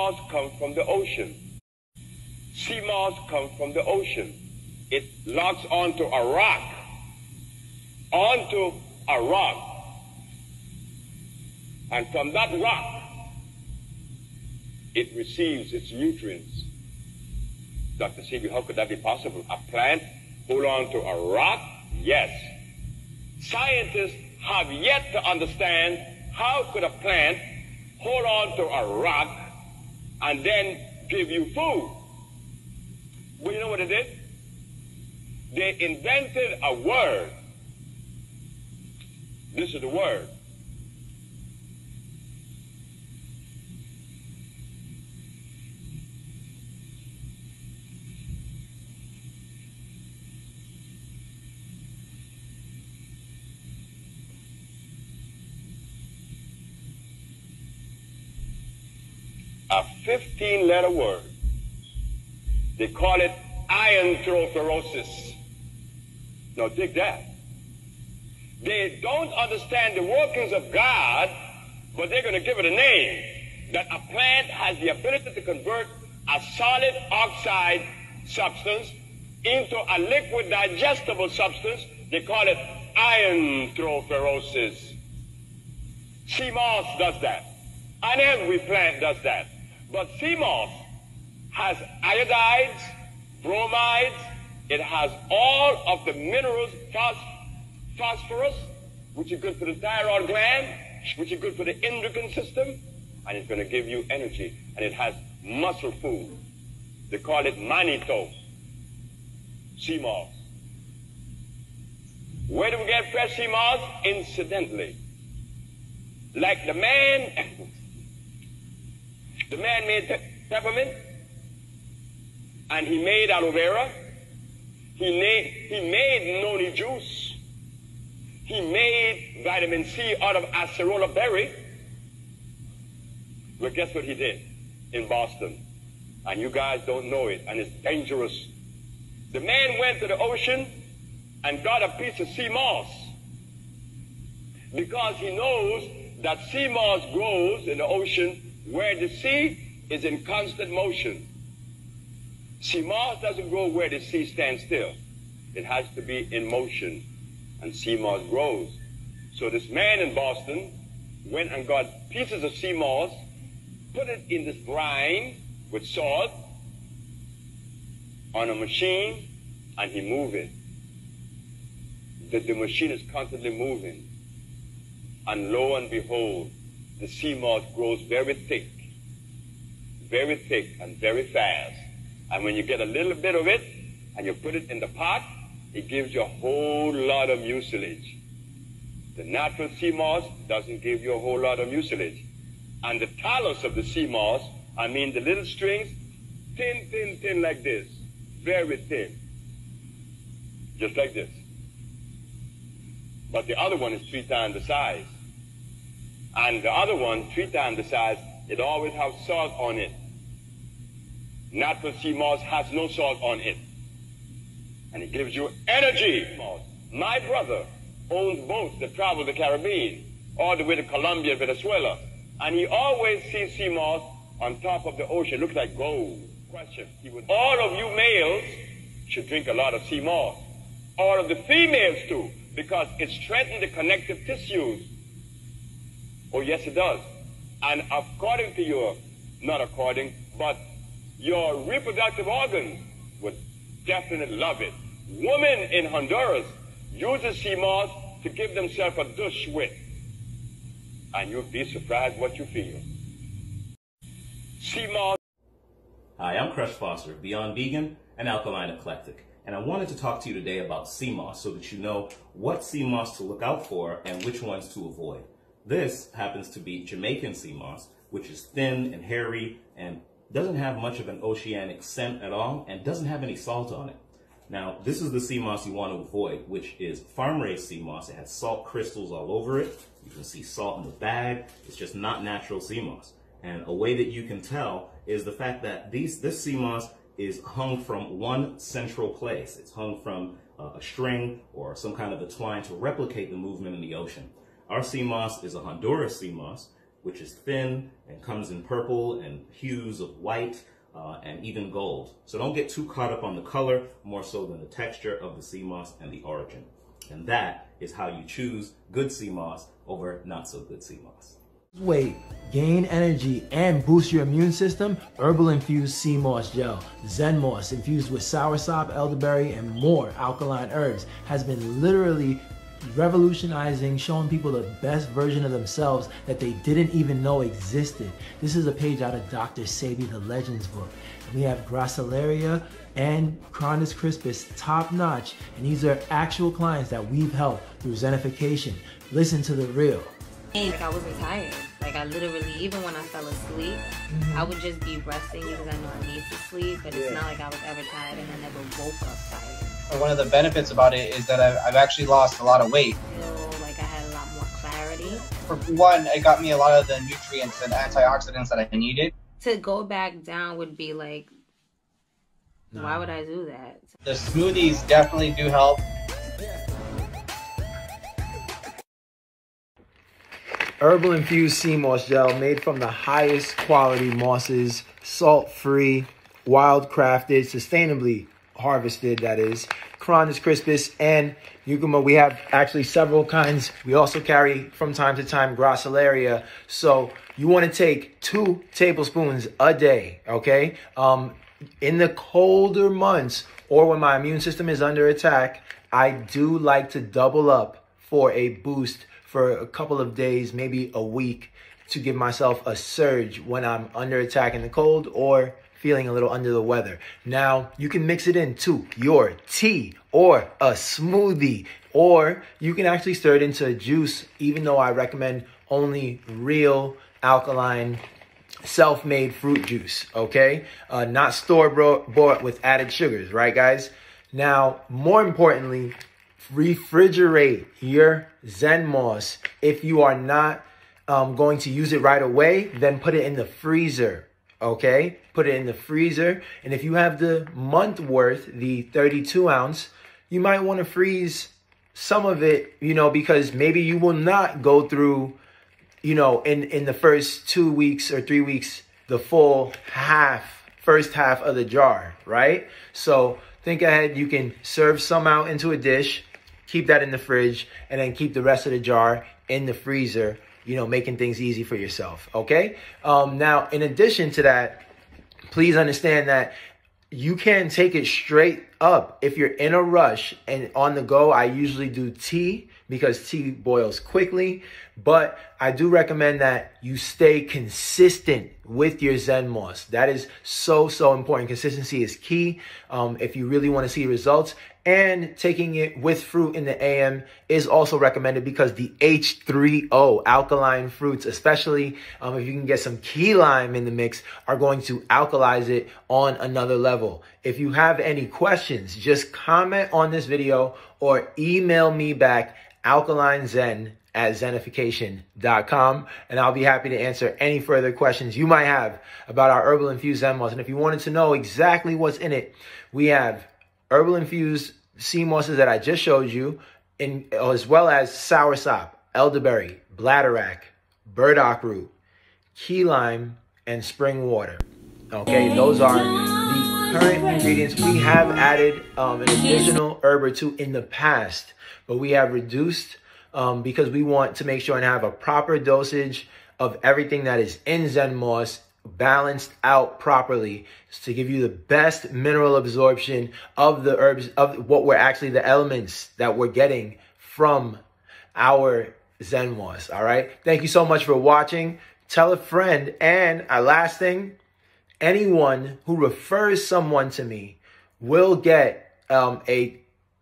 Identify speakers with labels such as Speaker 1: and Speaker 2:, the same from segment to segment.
Speaker 1: moss comes from the ocean. Sea moss comes from the ocean. It locks onto a rock. Onto a rock. And from that rock, it receives its nutrients. Dr. Sebi, how could that be possible? A plant hold on to a rock? Yes. Scientists have yet to understand how could a plant hold on to a rock and then give you food. Well, you know what it did? They invented a word. This is the word. A 15-letter word. They call it iantrophosis. Now dig that. They don't understand the workings of God, but they're going to give it a name. That a plant has the ability to convert a solid oxide substance into a liquid digestible substance. They call it iantrophosis. Seamoss does that. And every plant does that. But Seamoss has iodides, bromides, it has all of the minerals, phosphorus, which is good for the thyroid gland, which is good for the endocrine system, and it's going to give you energy. And it has muscle food. They call it manito. Seamoss. Where do we get fresh Seamoss? Incidentally. Like the man made peppermint, and he made aloe vera, he made noni juice, he made vitamin C out of acerola berry. Well, guess what he did in Boston? And you guys don't know it, and it's dangerous. The man went to the ocean and got a piece of sea moss because he knows that sea moss grows in the ocean where the sea is in constant motion. Sea moss doesn't grow where the sea stands still. It has to be in motion, and sea moss grows. So this man in Boston went and got pieces of sea moss, put it in this brine with salt on a machine, and he moved it. The machine is constantly moving. And lo and behold, the sea moss grows very thick and very fast. And when you get a little bit of it and you put it in the pot, it gives you a whole lot of mucilage. The natural sea moss doesn't give you a whole lot of mucilage. And the talus of the sea moss, I mean the little strings, thin like this, very thin, just like this. But the other one is 3 times the size. And the other one, 3 times the size, it always has salt on it. Natural sea moss has no salt on it. And it gives you energy. My brother owns boats that travel the Caribbean, all the way to Colombia and Venezuela. And he always sees sea moss on top of the ocean. It looks like gold. Question. All of you males should drink a lot of sea moss. All of the females too, because it strengthens the connective tissues. Oh, yes, it does. And according to your, not according, but your reproductive organs would definitely love it. Women in Honduras uses sea moss to give themselves a douche with. And you'll be surprised what you feel. Sea moss.
Speaker 2: Hi, I'm Crush Foster, Beyond Vegan and Alkaline Eclectic. And I wanted to talk to you today about sea moss so that you know what sea moss to look out for and which ones to avoid. This happens to be Jamaican sea moss, which is thin and hairy and doesn't have much of an oceanic scent at all and doesn't have any salt on it. Now, this is the sea moss you want to avoid, which is farm-raised sea moss. It has salt crystals all over it. You can see salt in the bag. It's just not natural sea moss. And a way that you can tell is the fact that this sea moss is hung from one central place. It's hung from a string or some kind of a twine to replicate the movement in the ocean. Our sea moss is a Honduras sea moss, which is thin and comes in purple and hues of white and even gold. So don't get too caught up on the color, more so than the texture of the sea moss and the origin. And that is how you choose good sea moss over not so good sea moss.
Speaker 3: Weight, gain energy, and boost your immune system, herbal infused Seamoss gel, ZenMoss infused with soursop, elderberry, and more alkaline herbs has been literally revolutionizing, showing people the best version of themselves that they didn't even know existed. This is a page out of Dr. Sebi, the Legends book. We have Gracilaria and Cronus crispus, top notch, and these are actual clients that we've helped through zenification. Listen to the real.
Speaker 4: Like I wasn't tired. Like I literally, even when I fell asleep, I would just be resting because I know I need to sleep, but it's not like I was ever tired and I never woke up tired.
Speaker 5: One of the benefits about it is that I've actually lost a lot of weight.
Speaker 4: I feel like I had a lot more clarity.
Speaker 5: For one, it got me a lot of the nutrients and antioxidants that I needed.
Speaker 4: To go back down would be like, why would I do that?
Speaker 5: The smoothies definitely do help.
Speaker 3: Herbal infused Seamoss gel made from the highest quality mosses, salt-free, wildcrafted, sustainably harvested, that is, Cronus crispus and Eucuma. We have actually several kinds. We also carry from time to time Gracilaria. So you want to take 2 tablespoons a day, okay? In the colder months or when my immune system is under attack, I do like to double up for a boost for a couple of days, maybe a week, to give myself a surge when I'm under attack in the cold or feeling a little under the weather. Now, you can mix it into your tea or a smoothie, or you can actually stir it into a juice, even though I recommend only real alkaline self-made fruit juice, okay? Not store-bought with added sugars, right, guys? Now, more importantly, refrigerate your ZenMoss. If you are not going to use it right away, then put it in the freezer, okay? Put it in the freezer. And if you have the month worth, the 32 ounce, you might want to freeze some of it, you know, because maybe you will not go through, you know, in the first 2 weeks or 3 weeks, the full first half of the jar, right? So think ahead. You can serve some out into a dish, keep that in the fridge, and then keep the rest of the jar in the freezer, you know, making things easy for yourself, okay? Now, in addition to that, please understand that you can take it straight up. If you're in a rush and on the go, I usually do tea because tea boils quickly, but I do recommend that you stay consistent with your ZenMoss. That is so important. Consistency is key if you really want to see results. And taking it with fruit in the AM is also recommended because the H3O, alkaline fruits, especially if you can get some key lime in the mix, are going to alkalize it on another level. If you have any questions, just comment on this video or email me back alkalinezen@zenification.com, and I'll be happy to answer any further questions you might have about our herbal infused ZenMoss. And if you wanted to know exactly what's in it, we have herbal infused sea mosses that I just showed you, as well as soursop, elderberry, bladderwrack, burdock root, key lime, and spring water. Okay, those are the current ingredients. We have added an additional herb or two in the past, but we have reduced because we want to make sure and have a proper dosage of everything that is in ZenMoss, balanced out properly to give you the best mineral absorption of the herbs, of what we're actually the elements that we're getting from our ZenMoss. All right. Thank you so much for watching. Tell a friend. And our last thing, anyone who refers someone to me will get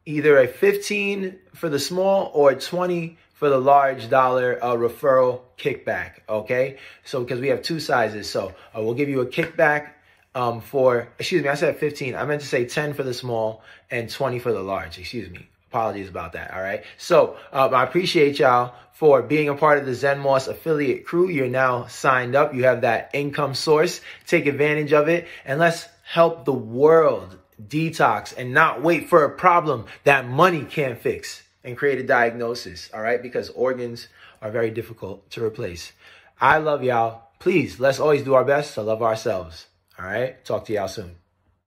Speaker 3: either a 15 for the small or 20 for the large dollar referral kickback, okay? So because we have 2 sizes, so we'll give you a kickback for, excuse me, I said 15. I meant to say 10 for the small and 20 for the large, excuse me. Apologies about that, all right? So I appreciate y'all for being a part of the ZenMoss affiliate crew. You're now signed up. You have that income source. Take advantage of it, and let's help the world detox and not wait for a problem that money can't fix and create a diagnosis, all right? Because organs are very difficult to replace. I love y'all. Please, let's always do our best to love ourselves. All right? Talk to y'all soon.